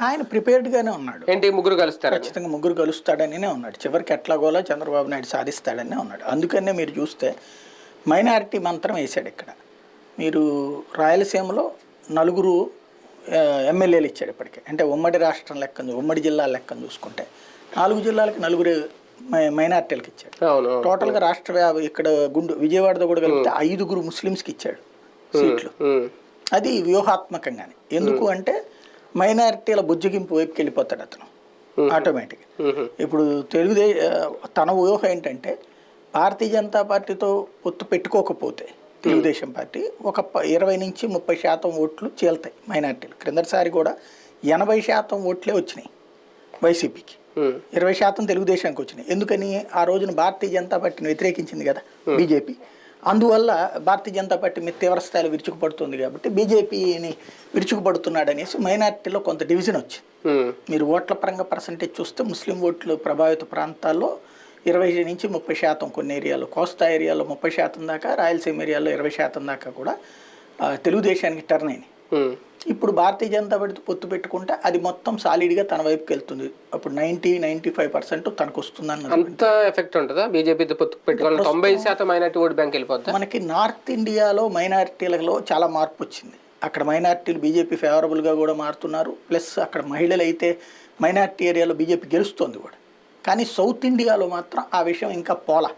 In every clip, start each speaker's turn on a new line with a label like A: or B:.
A: ఆయన ప్రిపేర్డ్గానే ఉన్నాడు.
B: ఏంటి ముగ్గురు కలుస్తారు?
A: ఖచ్చితంగా ముగ్గురు కలుస్తాడనినే ఉన్నాడు. చివరికి ఎట్లాగోలా చంద్రబాబు నాయుడు సాధిస్తాడనే ఉన్నాడు. అందుకనే మీరు చూస్తే మైనారిటీ మంత్రం వేశాడు ఇక్కడ. మీరు రాయలసీమలో నలుగురు ఎమ్మెల్యేలు ఇచ్చాడు ఇప్పటికే. అంటే ఉమ్మడి రాష్ట్రం లెక్కను, ఉమ్మడి జిల్లాల లెక్కను చూసుకుంటే 4 జిల్లాలకి నలుగురు మైనారిటీలకు ఇచ్చాడు. టోటల్గా రాష్ట్ర ఇక్కడ విజయవాడతో కూడా కలిపితే 5 ముస్లిమ్స్కి ఇచ్చాడు సీట్లు. అది వ్యూహాత్మకంగానే. ఎందుకు అంటే మైనారిటీల బుజ్జగింపు వైపుకి వెళ్ళిపోతాడు అతను ఆటోమేటిక్గా. ఇప్పుడు తన ఊహ ఏంటంటే భారతీయ జనతా పార్టీతో పొత్తు పెట్టుకోకపోతే తెలుగుదేశం పార్టీ ఒక 20 నుంచి 30% ఓట్లు చీల్తాయి మైనారిటీలు. క్రిందటిసారి కూడా 80% ఓట్లే వచ్చినాయి వైసీపీకి, 20% తెలుగుదేశానికి వచ్చినాయి. ఎందుకని ఆ రోజున భారతీయ జనతా పార్టీని వ్యతిరేకించింది కదా బీజేపీ. అందువల్ల భారతీయ జనతా పార్టీ మీద తీవ్ర స్థాయిలో విరుచుకుపడుతుంది కాబట్టి బీజేపీని విరుచుకుపడుతున్నాడనేసి మైనారిటీలో కొంత డివిజన్ వచ్చింది. మీరు ఓట్ల పరంగా పర్సంటేజ్ చూస్తే ముస్లిం ఓట్లు ప్రభావిత ప్రాంతాల్లో 20 నుంచి 30%, కొన్ని ఏరియాలో కోస్తా ఏరియాలో 30% దాకా, రాయలసీమ ఏరియాలో 20% దాకా కూడా తెలుగుదేశానికి టర్న్ అయినాయి. ఇప్పుడు భారతీయ జనతా పార్టీతో పొత్తు పెట్టుకుంటే అది మొత్తం సాలిడ్గా తన వైపుకి వెళ్తుంది. అప్పుడు 90-95% తనకు వస్తుందని.
B: అంత ఎఫెక్ట్ ఉంటుందా బీజేపీతో పొత్తు పెట్టుకోవాలి? 90% మైనారిటీ ఓట్ బ్యాంక్ వెళ్ళిపోతుంది.
A: మనకి నార్త్ ఇండియాలో మైనారిటీలలో చాలా మార్పు వచ్చింది. అక్కడ మైనారిటీలు బీజేపీ ఫేవరబుల్గా కూడా మారుతున్నారు. ప్లస్ అక్కడ మహిళలు అయితే మైనారిటీ ఏరియాలో బీజేపీ గెలుస్తుంది కూడా. కానీ సౌత్ ఇండియాలో మాత్రం ఆ విషయం ఇంకా పోలా.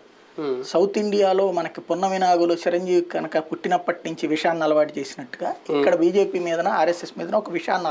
A: సౌత్ ఇండియాలో మనకి పున్నమి నాగులు చిరంజీవి కనుక పుట్టినప్పటి నుంచి విషయాన్ని అలవాటు చేసినట్టుగా ఇక్కడ బీజేపీ మీదన, ఆర్ఎస్ఎస్ మీదన ఒక విషయాన్ని